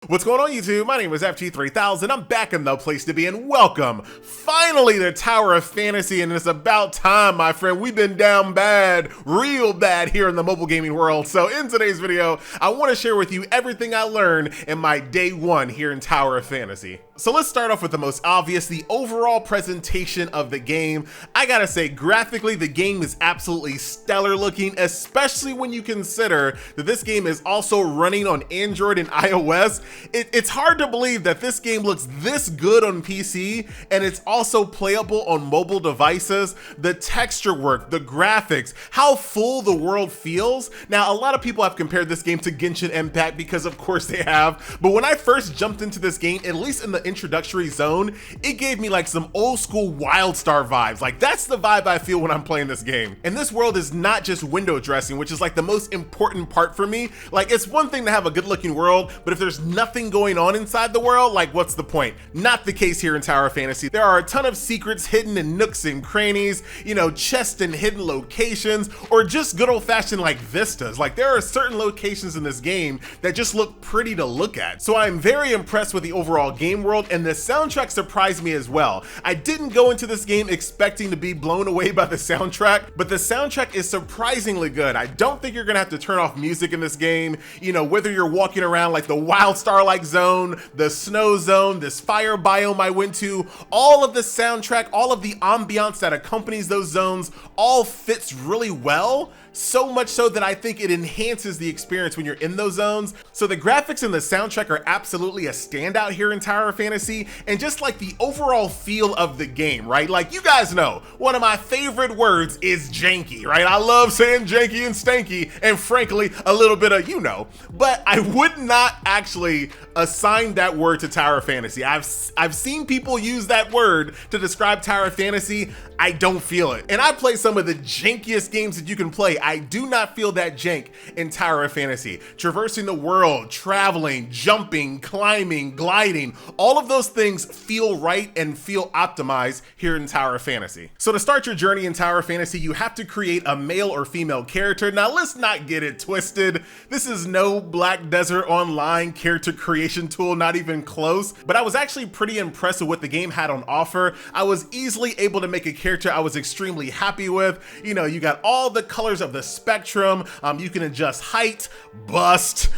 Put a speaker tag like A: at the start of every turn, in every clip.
A: What's going on, YouTube? My name is FG3000. I'm back in the place to be, and welcome finally to Tower of Fantasy. And it's about time, my friend. We've been down bad, real bad here in the mobile gaming world. So in today's video, I want to share with you everything I learned in my day one here in Tower of Fantasy. So let's start off with the most obvious, the overall presentation of the game. I gotta say, graphically, the game is absolutely stellar looking, especially when you consider that this game is also running on Android and iOS. It's hard to believe that this game looks this good on PC and it's also playable on mobile devices. The texture work, the graphics, how full the world feels. Now, a lot of people have compared this game to Genshin Impact because of course they have, but when I first jumped into this game, at least in the introductory zone, it gave me like some old school WildStar vibes. Like that's the vibe I feel when I'm playing this game. And this world is not just window dressing, which is like the most important part for me. Like it's one thing to have a good looking world, but if there's nothing going on inside the world, like what's the point? Not the case here in Tower of Fantasy. There are a ton of secrets hidden in nooks and crannies, you know, chests and hidden locations, or just good old fashioned like vistas. Like there are certain locations in this game that just look pretty to look at. So I'm very impressed with the overall game world, and the soundtrack surprised me as well. I didn't go into this game expecting to be blown away by the soundtrack, but the soundtrack is surprisingly good. I don't think you're gonna have to turn off music in this game. You know, whether you're walking around like the WildStar-like zone, the snow zone, this fire biome I went to, all of the soundtrack, all of the ambiance that accompanies those zones all fits really well. So much so that I think it enhances the experience when you're in those zones. So the graphics and the soundtrack are absolutely a standout here in Tower of Fantasy, and just like the overall feel of the game, right? Like you guys know, one of my favorite words is janky, right? I love saying janky and stanky, and frankly, a little bit of, you know, but I would not actually assign that word to Tower of Fantasy. I've seen people use that word to describe Tower of Fantasy. I don't feel it. And I play some of the jankiest games that you can play. I do not feel that jank in Tower of Fantasy. Traversing the world, traveling, jumping, climbing, gliding, all of those things feel right and feel optimized here in Tower of Fantasy. So to start your journey in Tower of Fantasy, you have to create a male or female character. Now let's not get it twisted. This is no Black Desert Online character creation tool, not even close. But I was actually pretty impressed with what the game had on offer. I was easily able to make a character I was extremely happy with. You know, you got all the colors of the spectrum. You can adjust height, bust,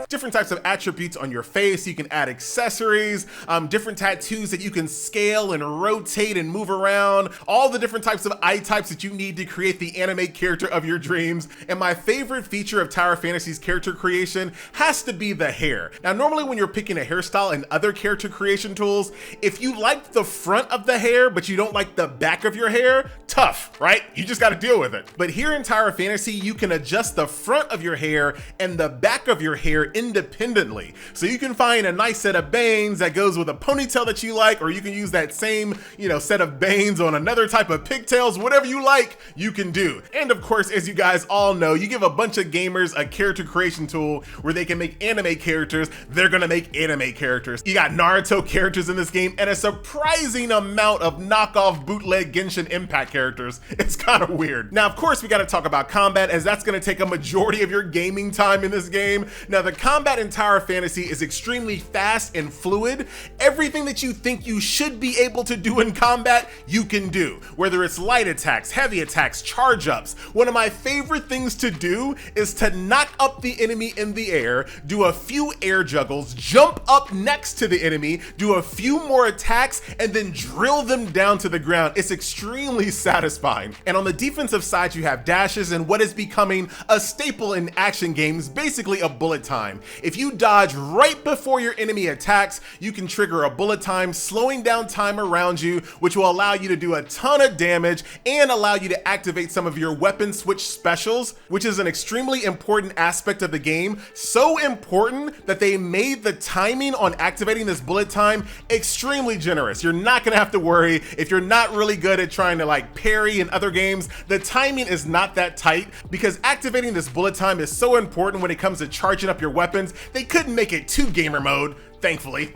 A: different types of attributes on your face. You can add accessories, different tattoos that you can scale and rotate and move around, all the different types of eye types that you need to create the anime character of your dreams. And my favorite feature of Tower of Fantasy's character creation has to be the hair. Now, normally when you're picking a hairstyle in other character creation tools, if you like the front of the hair, but you don't like the back of your hair, tough, right? You just got to deal with it. But here in Tower of Fantasy, you can adjust the front of your hair and the back of your hair independently. So you can find a nice set of bangs that goes with a ponytail that you like, or you can use that same, you know, set of bangs on another type of pigtails. Whatever you like, you can do. And of course, as you guys all know, you give a bunch of gamers a character creation tool where they can make anime characters, they're gonna make anime characters. You got Naruto characters in this game and a surprising amount of knockoff bootleg Genshin Impact characters. It's kind of weird. Now, of course, we got to talk about combat, as that's going to take a majority of your gaming time in this game. Now, the combat in Tower of Fantasy is extremely fast and fluid. Everything that you think you should be able to do in combat, you can do. Whether it's light attacks, heavy attacks, charge ups. One of my favorite things to do is to knock up the enemy in the air, do a few air juggles, jump up next to the enemy, do a few more attacks, and then drill them down to the ground. It's extremely satisfying. And on the defensive side, you have dashes and what is becoming a staple in action games, basically a bullet time. If you dodge right before your enemy attacks, you can trigger a bullet time, slowing down time around you, which will allow you to do a ton of damage and allow you to activate some of your weapon switch specials, which is an extremely important aspect of the game. So important that they made the timing on activating this bullet time extremely generous. You're not gonna have to worry if you're not really good at trying to like parry in other games. The timing is not that tight because activating this bullet time is so important when it comes to charging up your weapons. They couldn't make it too gamer mode, thankfully.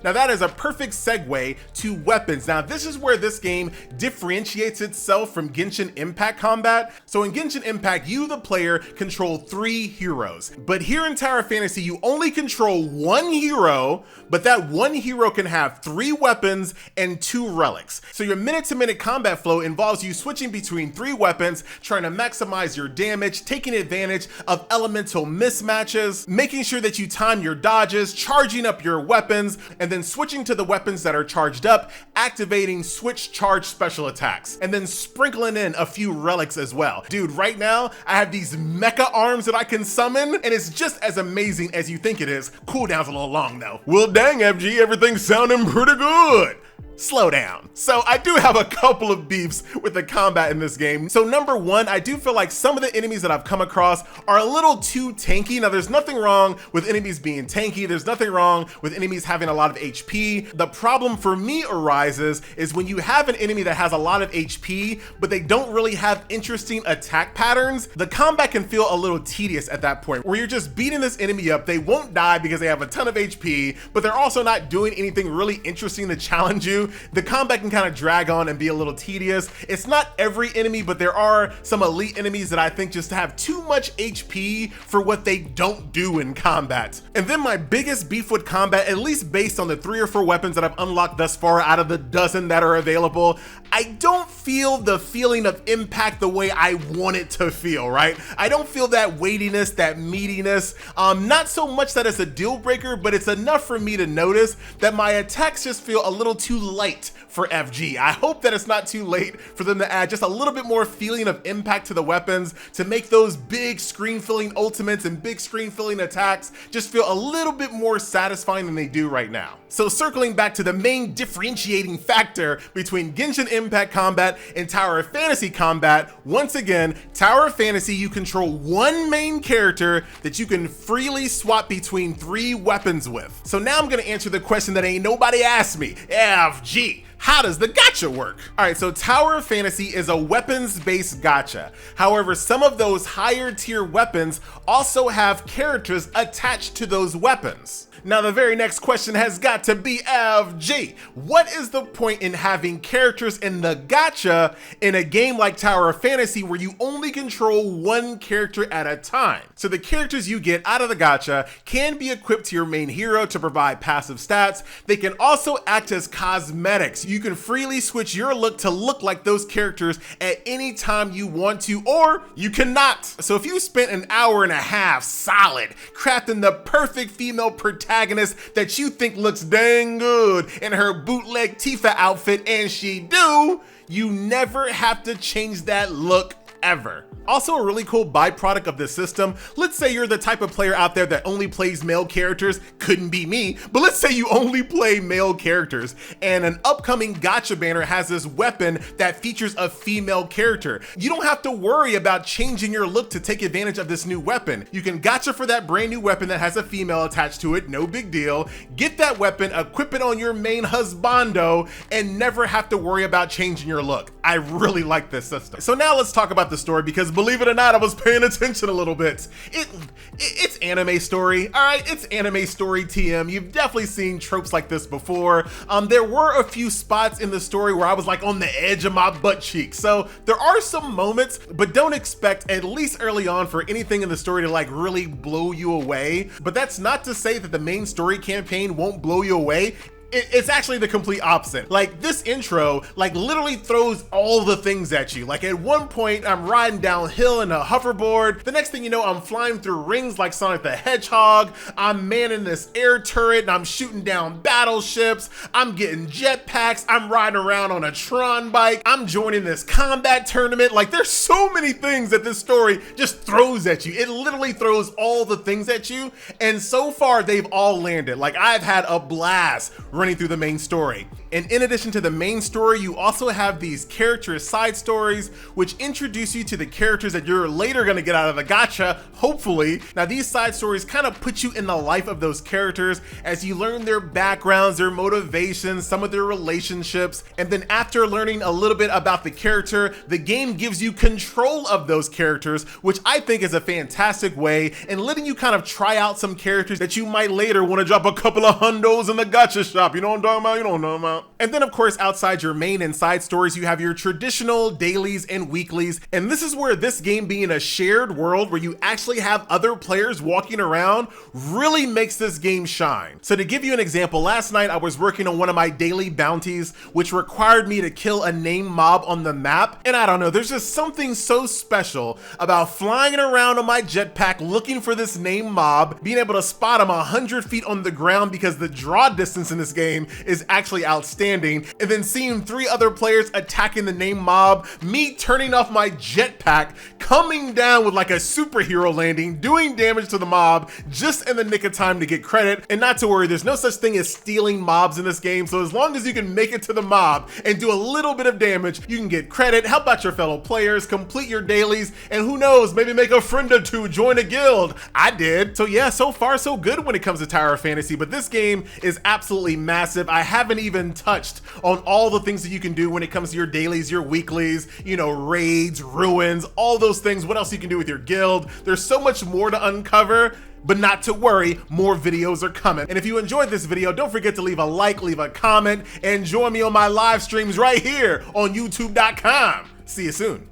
A: Now that is a perfect segue to weapons. Now this is where this game differentiates itself from Genshin Impact combat. So in Genshin Impact, you, the player, control 3 heroes. But here in Tower of Fantasy, you only control 1 hero, but that 1 hero can have 3 weapons and 2 relics. So your minute-to-minute combat flow involves you switching between 3 weapons, trying to maximize your damage, taking advantage of elemental mismatches, making sure that you time your dodges, charging up your weapons, and then switching to the weapons that are charged up, activating switch charge special attacks, and then sprinkling in a few relics as well. Dude, right now, I have these mecha arms that I can summon, and it's just as amazing as you think it is. Cooldown's a little long though. Well, dang, FG, everything's sounding pretty good. Slow down. So I do have a couple of beefs with the combat in this game. So number one, I do feel like some of the enemies that I've come across are a little too tanky. Now there's nothing wrong with enemies being tanky. There's nothing wrong with enemies having a lot of HP. The problem for me arises is when you have an enemy that has a lot of HP, but they don't really have interesting attack patterns, the combat can feel a little tedious at that point, where you're just beating this enemy up. They won't die because they have a ton of HP, but they're also not doing anything really interesting to challenge you. The combat can kind of drag on and be a little tedious. It's not every enemy, but there are some elite enemies that I think just have too much HP for what they don't do in combat. And then my biggest beef with combat, at least based on the 3 or 4 weapons that I've unlocked thus far out of the dozen that are available, I don't feel the feeling of impact the way I want it to feel, right? I don't feel that weightiness, that meatiness. Not so much that it's a deal breaker, but it's enough for me to notice that my attacks just feel a little too light for FG. I hope that it's not too late for them to add just a little bit more feeling of impact to the weapons to make those big screen filling ultimates and big screen filling attacks just feel a little bit more satisfying than they do right now. So circling back to the main differentiating factor between Genshin Impact combat and Tower of Fantasy combat, once again, Tower of Fantasy, you control 1 main character that you can freely swap between 3 weapons with. So now I'm gonna answer the question that ain't nobody asked me. FG, how does the gacha work? All right, so Tower of Fantasy is a weapons-based gacha. However, some of those higher tier weapons also have characters attached to those weapons. Now, the very next question has got to be FG. What is the point in having characters in the gacha in a game like Tower of Fantasy where you only control 1 character at a time? So the characters you get out of the gacha can be equipped to your main hero to provide passive stats. They can also act as cosmetics. You can freely switch your look to look like those characters at any time you want to, or you cannot. So if you spent an hour and a half solid crafting the perfect female protagonist that you think looks dang good in her bootleg Tifa outfit, and she do, you never have to change that look ever. Also, a really cool byproduct of this system, let's say you're the type of player out there that only plays male characters, couldn't be me, but let's say you only play male characters, and an upcoming gacha banner has this weapon that features a female character. You don't have to worry about changing your look to take advantage of this new weapon. You can gacha for that brand new weapon that has a female attached to it, no big deal. Get that weapon, equip it on your main husbando, and never have to worry about changing your look. I really like this system. So now let's talk about the story, because believe it or not, I was paying attention a little bit. It's anime story, all right? It's anime story TM. You've definitely seen tropes like this before. There were a few spots in the story where I was like on the edge of my butt cheek. So there are some moments, but don't expect, at least early on, for anything in the story to like really blow you away. But that's not to say that the main story campaign won't blow you away. It's actually the complete opposite. Like, this intro, like, literally throws all the things at you. Like, at one point, I'm riding downhill in a hoverboard. The next thing you know, I'm flying through rings like Sonic the Hedgehog. I'm manning this air turret, and I'm shooting down battleships. I'm getting jetpacks. I'm riding around on a Tron bike. I'm joining this combat tournament. Like, there's so many things that this story just throws at you. It literally throws all the things at you, and so far, they've all landed. Like, I've had a blast running through the main story. And in addition to the main story, you also have these character side stories, which introduce you to the characters that you're later gonna get out of the gacha, hopefully. Now these side stories kind of put you in the life of those characters as you learn their backgrounds, their motivations, some of their relationships, and then after learning a little bit about the character, the game gives you control of those characters, which I think is a fantastic way, and letting you kind of try out some characters that you might later want to drop a couple of hundos in the gacha shop. You know what I'm talking about? You know what I'm talking about. And then of course, outside your main and side stories, you have your traditional dailies and weeklies, and this is where this game being a shared world where you actually have other players walking around really makes this game shine. So to give you an example, last night I was working on one of my daily bounties, which required me to kill a named mob on the map, and I don't know, there's just something so special about flying around on my jetpack looking for this named mob, being able to spot him 100 feet on the ground because the draw distance in this game is actually outstanding, and then seeing 3 other players attacking the named mob, me turning off my jetpack, coming down with like a superhero landing, doing damage to the mob just in the nick of time to get credit. And not to worry, there's no such thing as stealing mobs in this game, so as long as you can make it to the mob and do a little bit of damage, you can get credit, help out your fellow players, complete your dailies, and who knows, maybe make a friend or two, join a guild. I did. So yeah, so far so good when it comes to Tower of Fantasy, but this game is absolutely massive. I haven't even touched on all the things that you can do when it comes to your dailies, your weeklies, you know, raids, ruins, all those things, what else you can do with your guild. There's so much more to uncover. But not to worry, more videos are coming. And if you enjoyed this video, don't forget to leave a like, leave a comment, and join me on my live streams right here on youtube.com. See you soon.